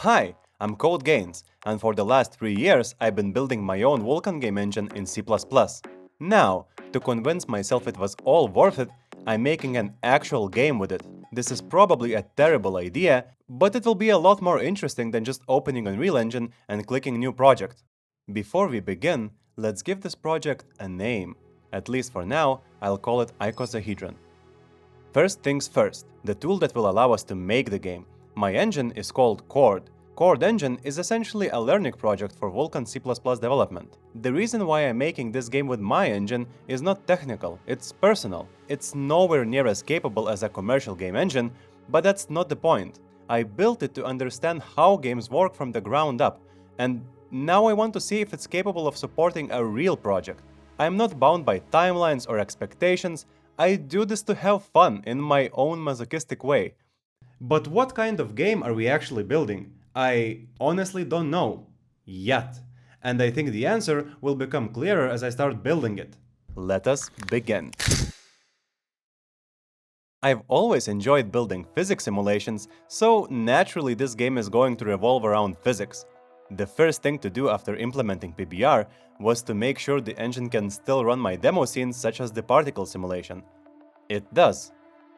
Hi, I'm Code Gains, and for the last 3 years I've been building my own Vulkan game engine in C++. Now, to convince myself it was all worth it, I'm making an actual game with it. This is probably a terrible idea, but it will be a lot more interesting than just opening Unreal Engine and clicking New Project. Before we begin, let's give this project a name. At least for now, I'll call it Icosahedron. First things first, the tool that will allow us to make the game. My engine is called Chord. Chord Engine is essentially a learning project for Vulkan C++ development. The reason why I'm making this game with my engine is not technical, it's personal. It's nowhere near as capable as a commercial game engine, but that's not the point. I built it to understand how games work from the ground up, and now I want to see if it's capable of supporting a real project. I'm not bound by timelines or expectations. I do this to have fun in my own masochistic way. But what kind of game are we actually building? I honestly don't know. Yet. And I think the answer will become clearer as I start building it. Let us begin. I've always enjoyed building physics simulations, so naturally this game is going to revolve around physics. The first thing to do after implementing PBR was to make sure the engine can still run my demo scenes such as the particle simulation. It does.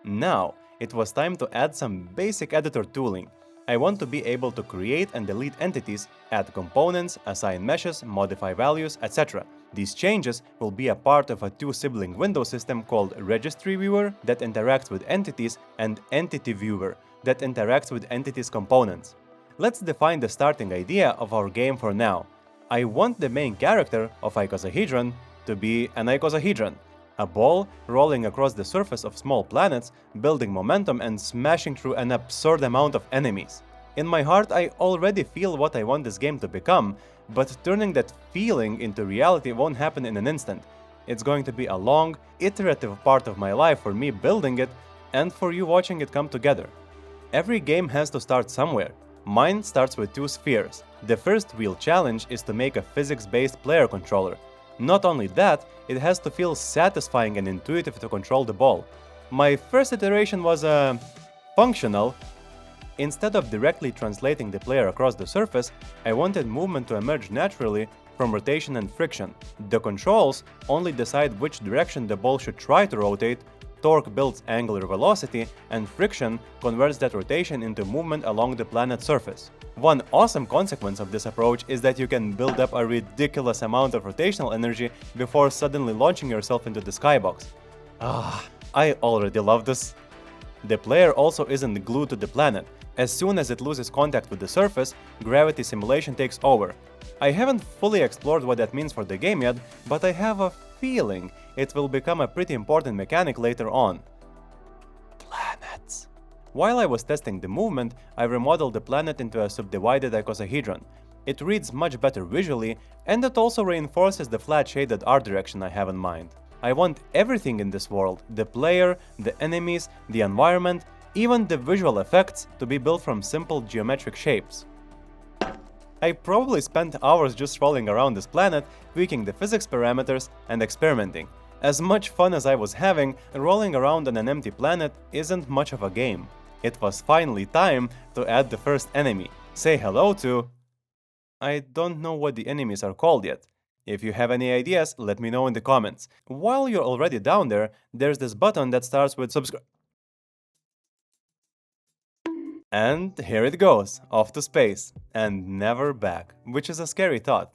Now, it was time to add some basic editor tooling. I want to be able to create and delete entities, add components, assign meshes, modify values, etc. These changes will be a part of a two-sibling window system called Registry Viewer that interacts with entities and Entity Viewer that interacts with entities' components. Let's define the starting idea of our game for now. I want the main character of Icosahedron to be an icosahedron, a ball rolling across the surface of small planets, building momentum and smashing through an absurd amount of enemies. In my heart, I already feel what I want this game to become, but turning that feeling into reality won't happen in an instant. It's going to be a long, iterative part of my life for me building it and for you watching it come together. Every game has to start somewhere. Mine starts with two spheres. The first real challenge is to make a physics-based player controller. Not only that, it has to feel satisfying and intuitive to control the ball. My first iteration was functional. Instead of directly translating the player across the surface, I wanted movement to emerge naturally from rotation and friction. The controls only decide which direction the ball should try to rotate, torque builds angular velocity, and friction converts that rotation into movement along the planet's surface. One awesome consequence of this approach is that you can build up a ridiculous amount of rotational energy before suddenly launching yourself into the skybox. I already love this. The player also isn't glued to the planet. As soon as it loses contact with the surface, gravity simulation takes over. I haven't fully explored what that means for the game yet, but I have a feeling it will become a pretty important mechanic later on. Planets. While I was testing the movement, I remodeled the planet into a subdivided icosahedron. It reads much better visually, and it also reinforces the flat shaded art direction I have in mind. I want everything in this world, the player, the enemies, the environment, even the visual effects, to be built from simple geometric shapes. I probably spent hours just rolling around this planet, tweaking the physics parameters and experimenting. As much fun as I was having, rolling around on an empty planet isn't much of a game. It was finally time to add the first enemy. Say hello to... I don't know what the enemies are called yet. If you have any ideas, let me know in the comments. While you're already down there, there's this button that starts with subscribe. And here it goes, off to space, and never back, which is a scary thought.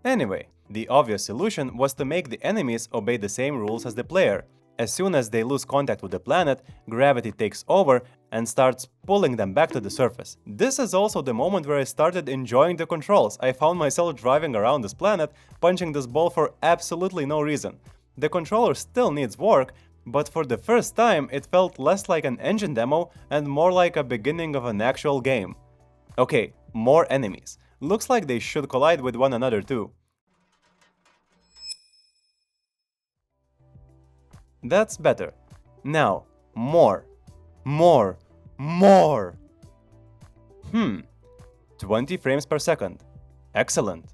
Anyway, the obvious solution was to make the enemies obey the same rules as the player. As soon as they lose contact with the planet, gravity takes over and starts pulling them back to the surface. This is also the moment where I started enjoying the controls. I found myself driving around this planet, punching this ball for absolutely no reason. The controller still needs work, but for the first time it felt less like an engine demo and more like a beginning of an actual game. Okay, more enemies. Looks like they should collide with one another too. That's better. Now, more. 20 frames per second. Excellent.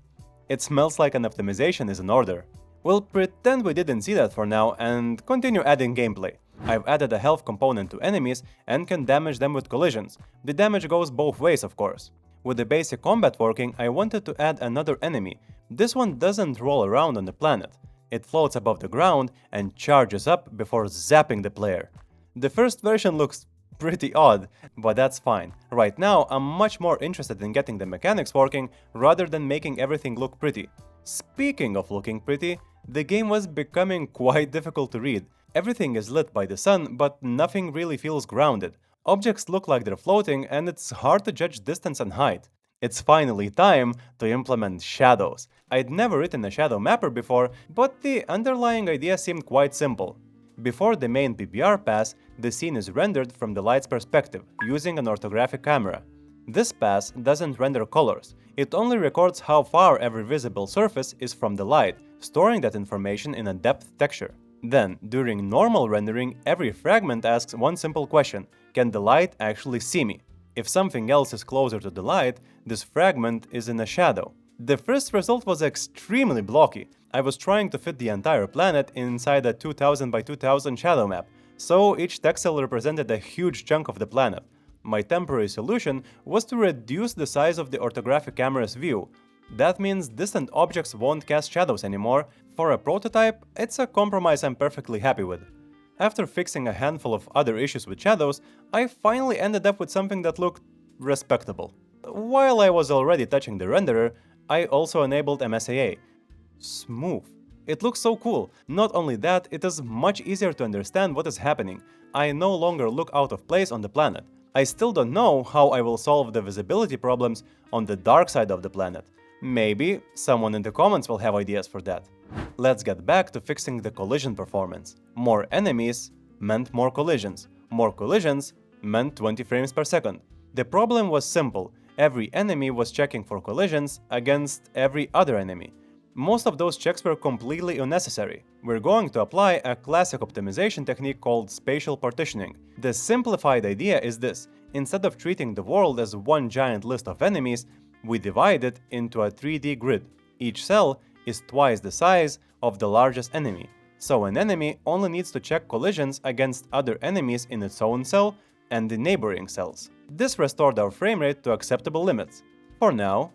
It smells like an optimization is in order. We'll pretend we didn't see that for now and continue adding gameplay. I've added a health component to enemies and can damage them with collisions. The damage goes both ways, of course. With the basic combat working, I wanted to add another enemy. This one doesn't roll around on the planet. It floats above the ground and charges up before zapping the player. The first version looks pretty odd, but that's fine. Right now, I'm much more interested in getting the mechanics working rather than making everything look pretty. Speaking of looking pretty, the game was becoming quite difficult to read. Everything is lit by the sun, but nothing really feels grounded. Objects look like they're floating, and it's hard to judge distance and height. It's finally time to implement shadows. I'd never written a shadow mapper before, but the underlying idea seemed quite simple. Before the main PBR pass, the scene is rendered from the light's perspective, using an orthographic camera. This pass doesn't render colors, it only records how far every visible surface is from the light, storing that information in a depth texture. Then, during normal rendering, every fragment asks one simple question: can the light actually see me? If something else is closer to the light, this fragment is in a shadow. The first result was extremely blocky. I was trying to fit the entire planet inside a 2000 by 2000 shadow map, so each texel represented a huge chunk of the planet. My temporary solution was to reduce the size of the orthographic camera's view. That means distant objects won't cast shadows anymore. For a prototype, it's a compromise I'm perfectly happy with. After fixing a handful of other issues with shadows, I finally ended up with something that looked respectable. While I was already touching the renderer, I also enabled MSAA. Smooth. It looks so cool. Not only that, it is much easier to understand what is happening. I no longer look out of place on the planet. I still don't know how I will solve the visibility problems on the dark side of the planet. Maybe someone in the comments will have ideas for that. Let's get back to fixing the collision performance. More enemies meant more collisions. More collisions meant 20 frames per second. The problem was simple. Every enemy was checking for collisions against every other enemy. Most of those checks were completely unnecessary. We're going to apply a classic optimization technique called spatial partitioning. The simplified idea is this: instead of treating the world as one giant list of enemies, we divide it into a 3D grid. Each cell is twice the size of the largest enemy, so an enemy only needs to check collisions against other enemies in its own cell and the neighboring cells. This restored our framerate to acceptable limits. For now,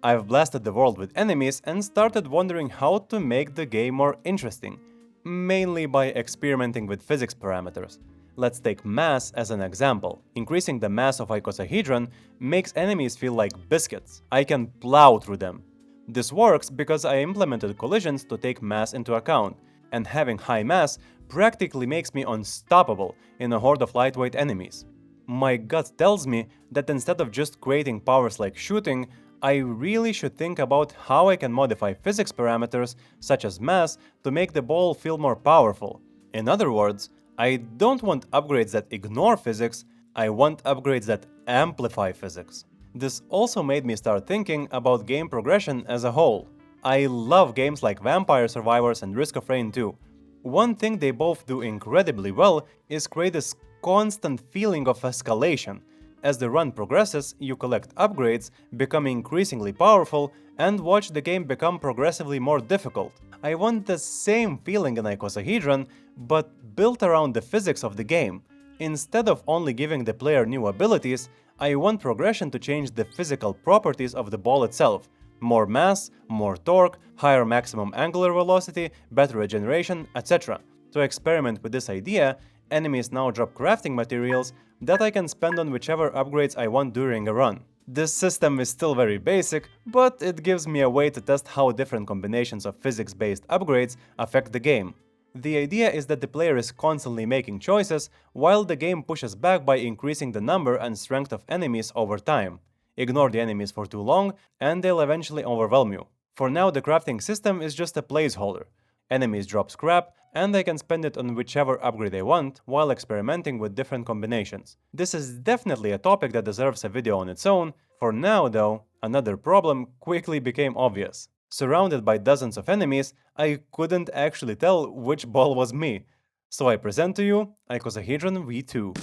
I've blasted the world with enemies and started wondering how to make the game more interesting, mainly by experimenting with physics parameters. Let's take mass as an example. Increasing the mass of Icosahedron makes enemies feel like biscuits. I can plow through them. This works because I implemented collisions to take mass into account, and having high mass practically makes me unstoppable in a horde of lightweight enemies. My gut tells me that instead of just creating powers like shooting, I really should think about how I can modify physics parameters such as mass to make the ball feel more powerful. In other words, I don't want upgrades that ignore physics, I want upgrades that amplify physics. This also made me start thinking about game progression as a whole. I love games like Vampire Survivors and Risk of Rain 2. One thing they both do incredibly well is create this constant feeling of escalation. As the run progresses, you collect upgrades, become increasingly powerful, and watch the game become progressively more difficult. I want the same feeling in Icosahedron, but built around the physics of the game. Instead of only giving the player new abilities, I want progression to change the physical properties of the ball itself. More mass, more torque, higher maximum angular velocity, better regeneration, etc. To experiment with this idea, enemies now drop crafting materials that I can spend on whichever upgrades I want during a run. This system is still very basic, but it gives me a way to test how different combinations of physics-based upgrades affect the game. The idea is that the player is constantly making choices, while the game pushes back by increasing the number and strength of enemies over time. Ignore the enemies for too long, and they'll eventually overwhelm you. For now, the crafting system is just a placeholder. Enemies drop scrap, and I can spend it on whichever upgrade I want, while experimenting with different combinations. This is definitely a topic that deserves a video on its own. For now, though, another problem quickly became obvious. Surrounded by dozens of enemies, I couldn't actually tell which ball was me. So I present to you Icosahedron V2,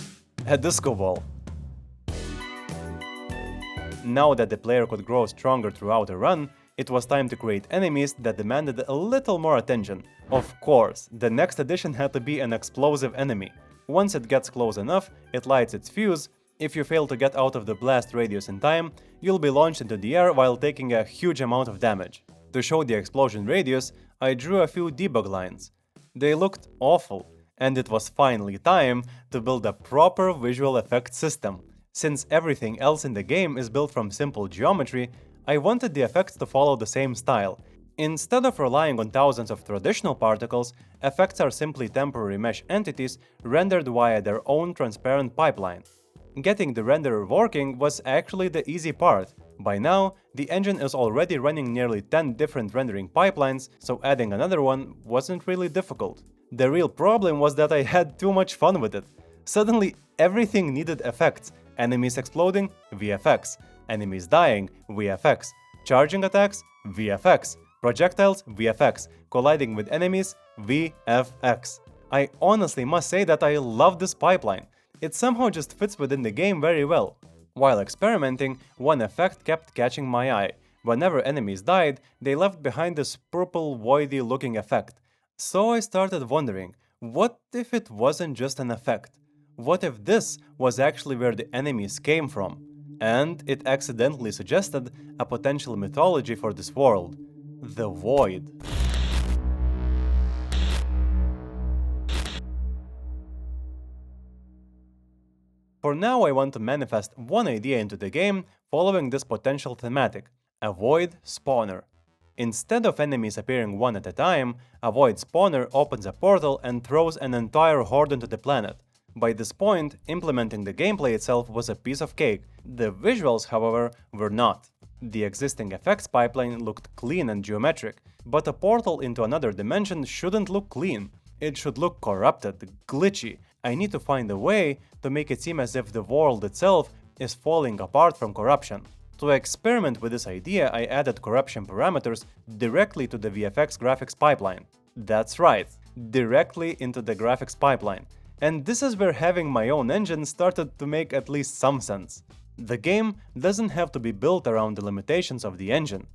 a disco ball. Now that the player could grow stronger throughout a run, it was time to create enemies that demanded a little more attention. Of course, the next addition had to be an explosive enemy. Once it gets close enough, it lights its fuse, If you fail to get out of the blast radius in time, you'll be launched into the air while taking a huge amount of damage. To show the explosion radius, I drew a few debug lines. They looked awful, and it was finally time to build a proper visual effects system. Since everything else in the game is built from simple geometry, I wanted the effects to follow the same style. Instead of relying on thousands of traditional particles, effects are simply temporary mesh entities rendered via their own transparent pipeline. Getting the renderer working was actually the easy part. By now, the engine is already running nearly 10 different rendering pipelines, so adding another one wasn't really difficult. The real problem was that I had too much fun with it. Suddenly, everything needed effects. Enemies exploding, VFX. Enemies dying, VFX. Charging attacks, VFX. Projectiles, VFX. Colliding with enemies, VFX. I honestly must say that I love this pipeline. It somehow just fits within the game very well. While experimenting, one effect kept catching my eye. Whenever enemies died, they left behind this purple, voidy looking effect. So I started wondering, what if it wasn't just an effect? What if this was actually where the enemies came from? And it accidentally suggested a potential mythology for this world: the Void. For now, I want to manifest one idea into the game following this potential thematic: a Void spawner. Instead of enemies appearing one at a time, a Void spawner opens a portal and throws an entire horde into the planet. By this point, implementing the gameplay itself was a piece of cake. The visuals, however, were not. The existing effects pipeline looked clean and geometric, but a portal into another dimension shouldn't look clean. It should look corrupted, glitchy. I need to find a way to make it seem as if the world itself is falling apart from corruption. To experiment with this idea, I added corruption parameters directly to the VFX graphics pipeline. That's right, directly into the graphics pipeline. And this is where having my own engine started to make at least some sense. The game doesn't have to be built around the limitations of the engine.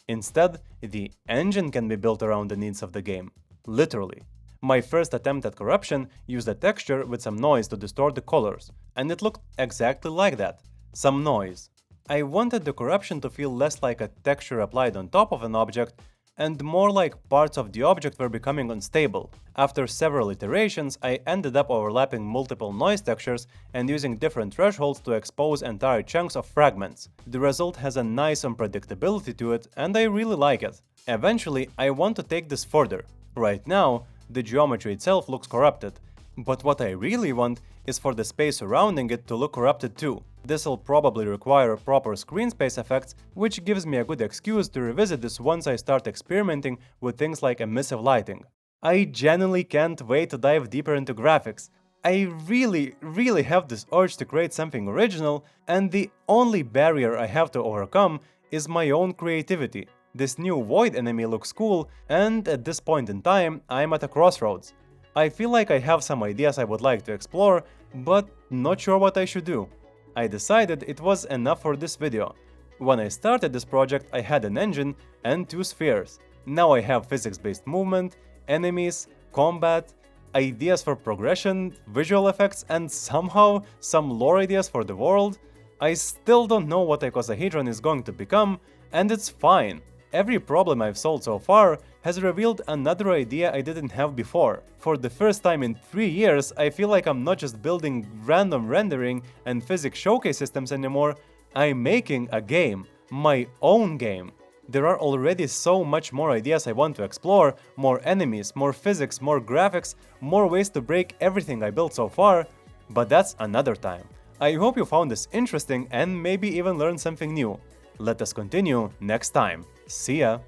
Instead, the engine can be built around the needs of the game. Literally. My first attempt at corruption used a texture with some noise to distort the colors, and it looked exactly like that. Some noise. I wanted the corruption to feel less like a texture applied on top of an object, and more like parts of the object were becoming unstable. After several iterations, I ended up overlapping multiple noise textures and using different thresholds to expose entire chunks of fragments. The result has a nice unpredictability to it, and I really like it. Eventually, I want to take this further. Right now, the geometry itself looks corrupted, but what I really want is for the space surrounding it to look corrupted too. This will probably require proper screen space effects, which gives me a good excuse to revisit this once I start experimenting with things like emissive lighting. I genuinely can't wait to dive deeper into graphics. I really have this urge to create something original, and the only barrier I have to overcome is my own creativity. This new Void enemy looks cool, and at this point in time, I'm at a crossroads. I feel like I have some ideas I would like to explore, but not sure what I should do. I decided it was enough for this video. When I started this project, I had an engine and 2 spheres. Now I have physics-based movement, enemies, combat, ideas for progression, visual effects, and somehow some lore ideas for the world. I still don't know what Icosahedron is going to become, and it's fine. Every problem I've solved so far has revealed another idea I didn't have before. For the first time in 3 years, I feel like I'm not just building random rendering and physics showcase systems anymore, I'm making a game. My own game. There are already so much more ideas I want to explore, more enemies, more physics, more graphics, more ways to break everything I built so far, but that's another time. I hope you found this interesting and maybe even learned something new. Let us continue next time. See ya!